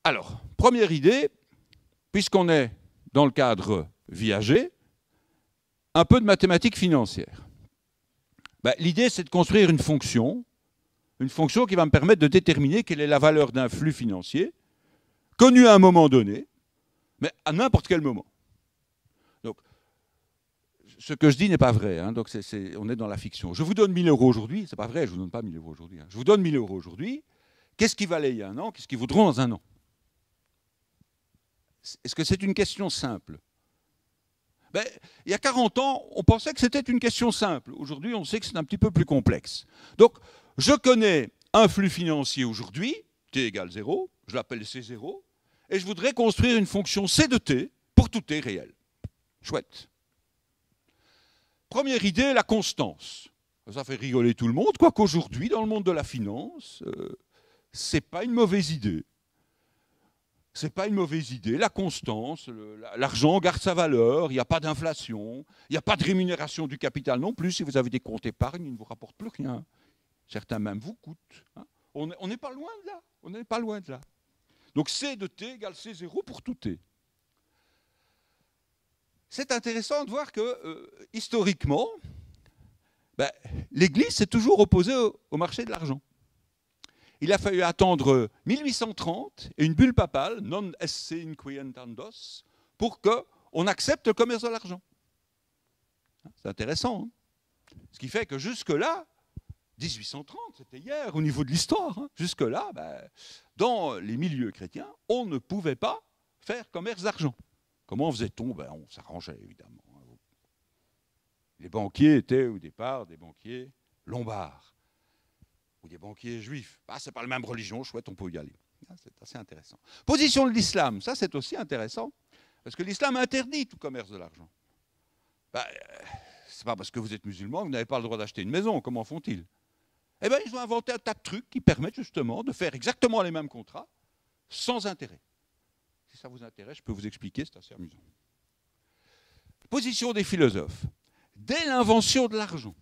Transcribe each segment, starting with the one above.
Alors, première idée, puisqu'on est dans le cadre viager, un peu de mathématiques financières. Ben, l'idée, c'est de construire une fonction qui va me permettre de déterminer quelle est la valeur d'un flux financier, connu à un moment donné, mais à n'importe quel moment. Donc, ce que je dis n'est pas vrai, hein, donc on est dans la fiction. Je vous donne 1 000 € aujourd'hui, c'est pas vrai, je vous donne pas 1 000 € aujourd'hui. Hein. Je vous donne 1 000 € aujourd'hui, qu'est-ce qui valait il y a un an, qu'est-ce qu'ils vaudront dans un an? Est-ce que c'est une question simple? Ben, il y a 40 ans, on pensait que c'était une question simple. Aujourd'hui, on sait que c'est un petit peu plus complexe. Donc, je connais un flux financier aujourd'hui, t égale 0, je l'appelle C0, et je voudrais construire une fonction C de t pour tout t réel. Chouette. Première idée, la constance. Ça fait rigoler tout le monde, quoique aujourd'hui, dans le monde de la finance, c'est pas une mauvaise idée. C'est pas une mauvaise idée. La constance, l'argent garde sa valeur, il n'y a pas d'inflation, il n'y a pas de rémunération du capital non plus. Si vous avez des comptes épargne, ils ne vous rapportent plus rien. Certains même vous coûtent. Hein. On n'est pas loin de là. On n'est pas loin de là. Donc C de t égale C0 pour tout t. C'est intéressant de voir que, historiquement, ben, l'Église s'est toujours opposée au marché de l'argent. Il a fallu attendre 1830 et une bulle papale, non esse inquientandos, pour qu'on accepte le commerce de l'argent. C'est intéressant. Hein, ce qui fait que jusque-là, 1830, c'était hier au niveau de l'histoire, hein, jusque-là, ben, dans les milieux chrétiens, on ne pouvait pas faire commerce d'argent. Comment faisait-on? Ben, on s'arrangeait, évidemment. Les banquiers étaient au départ des banquiers lombards. Ou des banquiers juifs. Ah, c'est pas la même religion, chouette, on peut y aller. Ah, c'est assez intéressant. Position de l'islam, ça c'est aussi intéressant, parce que l'islam interdit tout commerce de l'argent. Ben, c'est pas parce que vous êtes musulman que vous n'avez pas le droit d'acheter une maison. Comment font-ils? Eh bien, ils ont inventé un tas de trucs qui permettent justement de faire exactement les mêmes contrats sans intérêt. Si ça vous intéresse, je peux vous expliquer, c'est assez amusant. Position des philosophes. Dès l'invention de l'argent,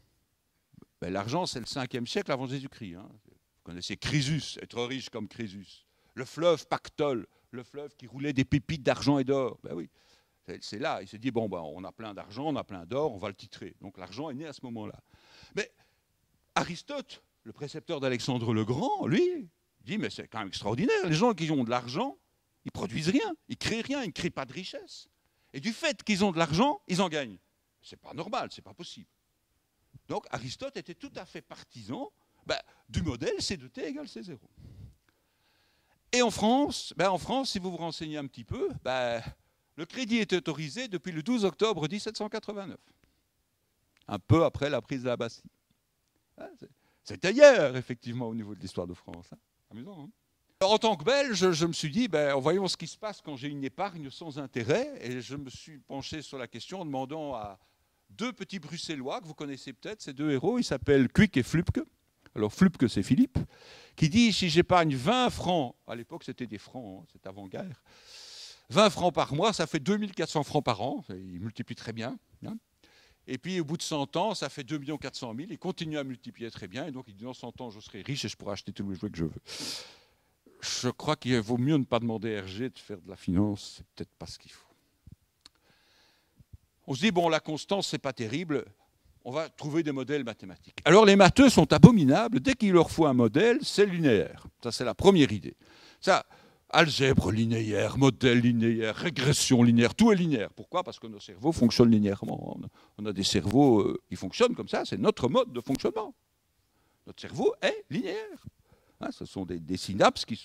ben, l'argent, c'est le 5e siècle avant Jésus-Christ. Hein. Vous connaissez Crésus, être riche comme Crésus. Le fleuve Pactole, le fleuve qui roulait des pépites d'argent et d'or. Ben oui, c'est là. Il s'est dit, bon, ben, on a plein d'argent, on a plein d'or, on va le titrer. Donc l'argent est né à ce moment-là. Mais Aristote, le précepteur d'Alexandre le Grand, lui, dit, mais c'est quand même extraordinaire. Les gens qui ont de l'argent, ils produisent rien, ils créent rien, ils ne créent pas de richesse. Et du fait qu'ils ont de l'argent, ils en gagnent. C'est pas normal, c'est pas possible. Donc Aristote était tout à fait partisan du modèle C de t égale C0. Et en France, si vous vous renseignez un petit peu, le crédit est autorisé depuis le 12 octobre 1789, un peu après la prise de la Bastille. C'était hier, effectivement, au niveau de l'histoire de France. Hein. Amusant, hein. Alors, en tant que Belge, je me suis dit, voyons ce qui se passe quand j'ai une épargne sans intérêt, et je me suis penché sur la question en demandant à 2 petits Bruxellois que vous connaissez peut-être, ces 2 héros, ils s'appellent Quick et Flupke. Alors Flupke, c'est Philippe, qui dit, si j'épargne 20 francs, à l'époque c'était des francs, hein, c'est avant-guerre, 20 francs par mois, ça fait 2400 francs par an, il multiplie très bien. Hein. Et puis au bout de 100 ans, ça fait 2 400 000, il continue à multiplier très bien, et donc il dit, dans 100 ans, je serai riche et je pourrai acheter tous les jouets que je veux. Je crois qu'il vaut mieux ne pas demander à Hergé de faire de la finance, c'est peut-être pas ce qu'il faut. On se dit, bon, la constance, c'est pas terrible, on va trouver des modèles mathématiques. Alors les matheux sont abominables, dès qu'il leur faut un modèle, c'est linéaire. Ça, c'est la première idée. Ça, algèbre linéaire, modèle linéaire, régression linéaire, tout est linéaire. Pourquoi? Parce que nos cerveaux fonctionnent linéairement. On a des cerveaux qui fonctionnent comme ça, c'est notre mode de fonctionnement. Notre cerveau est linéaire. Hein, ce sont des synapses qui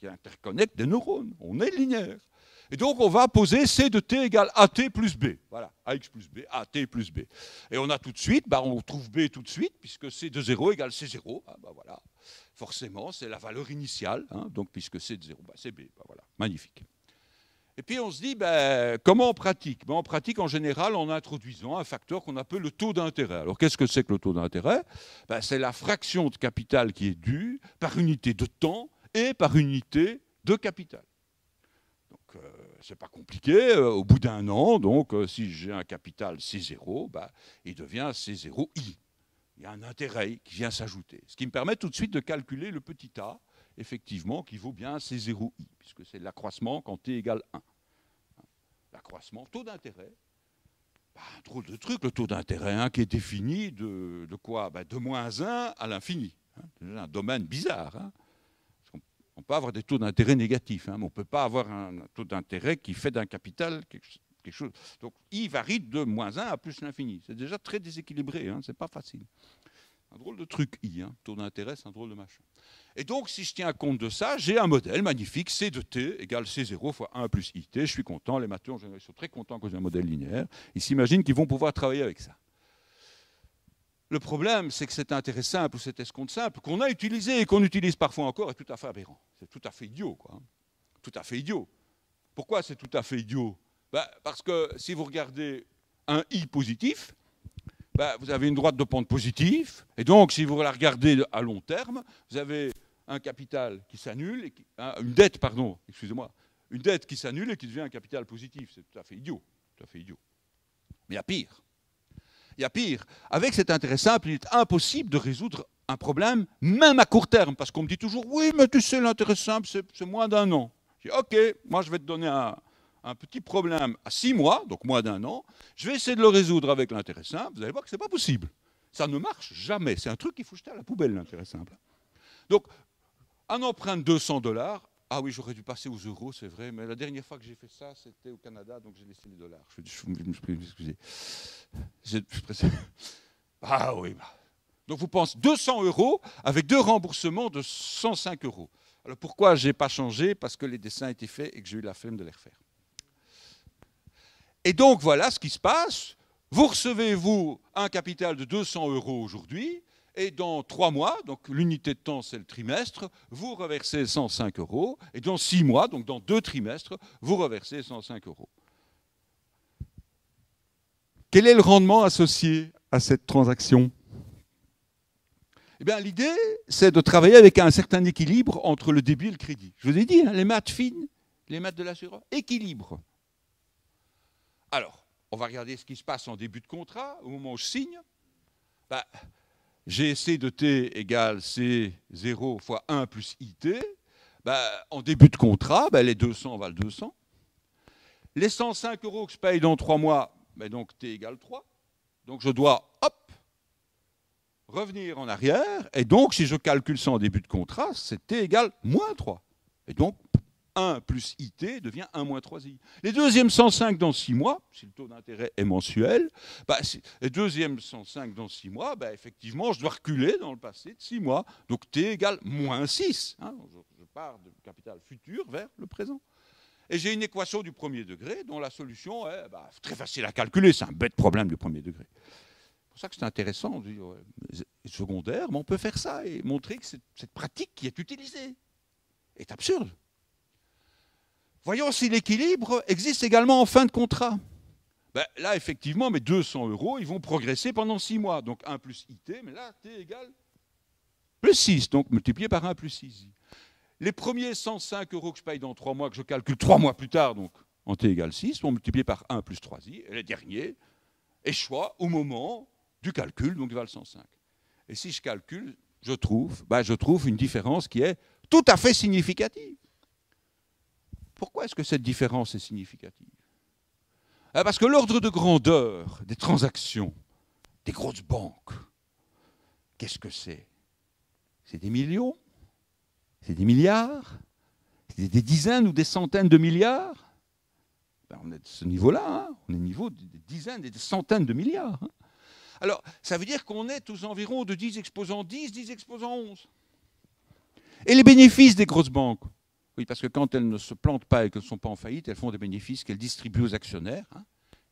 interconnectent des neurones. On est linéaire. Et donc, on va poser C de t égale AT plus B. Voilà, AX plus B, AT plus B. Et on a tout de suite, on trouve B tout de suite, puisque C de 0 égale C0. Ah, voilà. Forcément, c'est la valeur initiale. Hein, donc, puisque C de 0, c'est B. Voilà, magnifique. Et puis, on se dit, comment on pratique? On pratique en général en introduisant un facteur qu'on appelle le taux d'intérêt. Alors, qu'est-ce que c'est que le taux d'intérêt? C'est la fraction de capital qui est due par unité de temps et par unité de capital. Donc, c'est pas compliqué. Au bout d'un an, donc, si j'ai un capital C0, il devient C0I. Il y a un intérêt qui vient s'ajouter. Ce qui me permet tout de suite de calculer le petit a effectivement, qui vaut bien C0i, puisque c'est l'accroissement quand t égale 1. L'accroissement, taux d'intérêt, un drôle de truc, le taux d'intérêt qui est défini de quoi? De moins 1 à l'infini. C'est un domaine bizarre. On peut avoir des taux d'intérêt négatifs, mais on ne peut pas avoir un taux d'intérêt qui fait d'un capital quelque chose. Donc, I varie de moins 1 à plus l'infini. C'est déjà très déséquilibré, c'est pas facile. Un drôle de truc, I. Taux d'intérêt, c'est un drôle de machin. Et donc, si je tiens compte de ça, j'ai un modèle magnifique, C de t égale C0 fois 1 plus IT. Je suis content, les matheux en général sont très contents que j'ai un modèle linéaire. Ils s'imaginent qu'ils vont pouvoir travailler avec ça. Le problème, c'est que cet intérêt simple ou cet escompte simple qu'on a utilisé et qu'on utilise parfois encore est tout à fait aberrant. C'est tout à fait idiot, quoi. Tout à fait idiot. Pourquoi c'est tout à fait idiot? Parce que si vous regardez un I positif, vous avez une droite de pente positive, et donc si vous la regardez à long terme, vous avez un capital qui s'annule, une dette, pardon, excusez-moi, une dette qui s'annule et qui devient un capital positif. C'est tout à fait idiot. Tout à fait idiot. Mais il y a pire. Il y a pire. Avec cet intérêt simple, il est impossible de résoudre un problème, même à court terme, parce qu'on me dit toujours, oui, mais tu sais, l'intérêt simple, c'est moins d'un an. Je dis, OK, moi, je vais te donner un petit problème à 6 mois, donc moins d'un an. Je vais essayer de le résoudre avec l'intérêt simple. Vous allez voir que ce n'est pas possible. Ça ne marche jamais. C'est un truc qu'il faut jeter à la poubelle, l'intérêt simple. Donc, un emprunt de $200, ah oui, j'aurais dû passer aux euros, c'est vrai, mais la dernière fois que j'ai fait ça, c'était au Canada, donc j'ai laissé les dollars. Je me excusez. Ah oui. Donc vous pensez 200 € avec 2 remboursements de 105 €. Alors pourquoi je n'ai pas changé? Parce que les dessins étaient faits et que j'ai eu la flemme de les refaire. Et donc voilà ce qui se passe. Vous recevez, vous, un capital de 200 € aujourd'hui, et dans 3 mois, donc l'unité de temps c'est le trimestre, vous reversez 105 €, et dans 6 mois, donc dans 2 trimestres, vous reversez 105 €. Quel est le rendement associé à cette transaction? Eh bien, l'idée, c'est de travailler avec un certain équilibre entre le débit et le crédit. Je vous ai dit, les maths fines, les maths de l'assureur, équilibre. Alors, on va regarder ce qui se passe en début de contrat, au moment où je signe. J'ai C de t égale C0 fois 1 plus IT. En début de contrat, les 200 valent 200. Les 105 € que je paye dans 3 mois, donc t égale 3. Donc je dois, revenir en arrière. Et donc, si je calcule ça en début de contrat, c'est t égale moins 3. Et donc, 1 plus IT devient 1 moins 3i. Les deuxièmes 105 dans 6 mois, si le taux d'intérêt est mensuel, les deuxièmes 105 dans 6 mois, effectivement, je dois reculer dans le passé de 6 mois. Donc t égale moins 6. Je pars du capital futur vers le présent. Et j'ai une équation du premier degré dont la solution est très facile à calculer. C'est un bête problème du premier degré. C'est pour ça que c'est intéressant de dire secondaire, mais on peut faire ça et montrer que cette pratique qui est utilisée est absurde. Voyons si l'équilibre existe également en fin de contrat. Là, effectivement, mes 200 €, ils vont progresser pendant 6 mois. Donc 1 plus IT, mais là, t égale plus 6, donc multiplié par 1 plus 6i. Les premiers 105 € que je paye dans 3 mois, que je calcule 3 mois plus tard, donc en t égale 6, sont multipliés par 1 plus 3i. Et les derniers échouent au moment du calcul, donc ils valent 105. Et si je calcule, je trouve une différence qui est tout à fait significative. Pourquoi est-ce que cette différence est significative? Parce que l'ordre de grandeur des transactions des grosses banques, qu'est-ce que c'est? C'est des millions? C'est des milliards? C'est des dizaines ou des centaines de milliards? On est de ce niveau-là, on est au niveau des dizaines et des centaines de milliards. Alors, ça veut dire qu'on est aux environs de 10 exposant 10, 10 exposant 11. Et les bénéfices des grosses banques? Oui, parce que quand elles ne se plantent pas et qu'elles ne sont pas en faillite, elles font des bénéfices qu'elles distribuent aux actionnaires.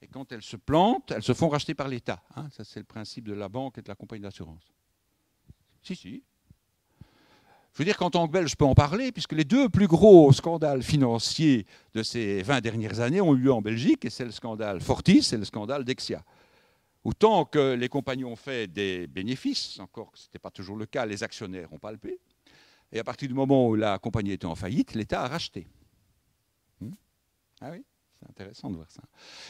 Et quand elles se plantent, elles se font racheter par l'État. Ça, c'est le principe de la banque et de la compagnie d'assurance. Si. Je veux dire qu'en tant que Belge, je peux en parler, puisque les 2 plus gros scandales financiers de ces 20 dernières années ont eu lieu en Belgique, et c'est le scandale Fortis et le scandale Dexia. Autant que les compagnies ont fait des bénéfices, encore que ce n'était pas toujours le cas, les actionnaires ont palpé. Et à partir du moment où la compagnie était en faillite, l'État a racheté. Ah oui, c'est intéressant de voir ça.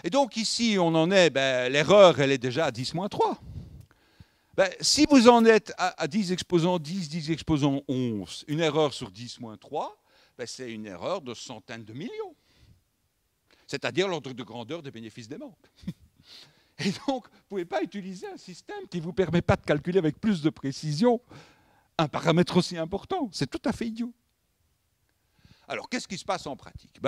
Et donc ici, on en est, l'erreur, elle est déjà à 10-3. Ben, si vous en êtes à 10 exposants 10, 10 exposants 11, une erreur sur 10 moins 3, ben, c'est une erreur de centaines de millions. C'est-à-dire l'ordre de grandeur des bénéfices des banques. Et donc, vous ne pouvez pas utiliser un système qui ne vous permet pas de calculer avec plus de précision un paramètre aussi important. C'est tout à fait idiot. Alors, qu'est-ce qui se passe en pratique? Ben,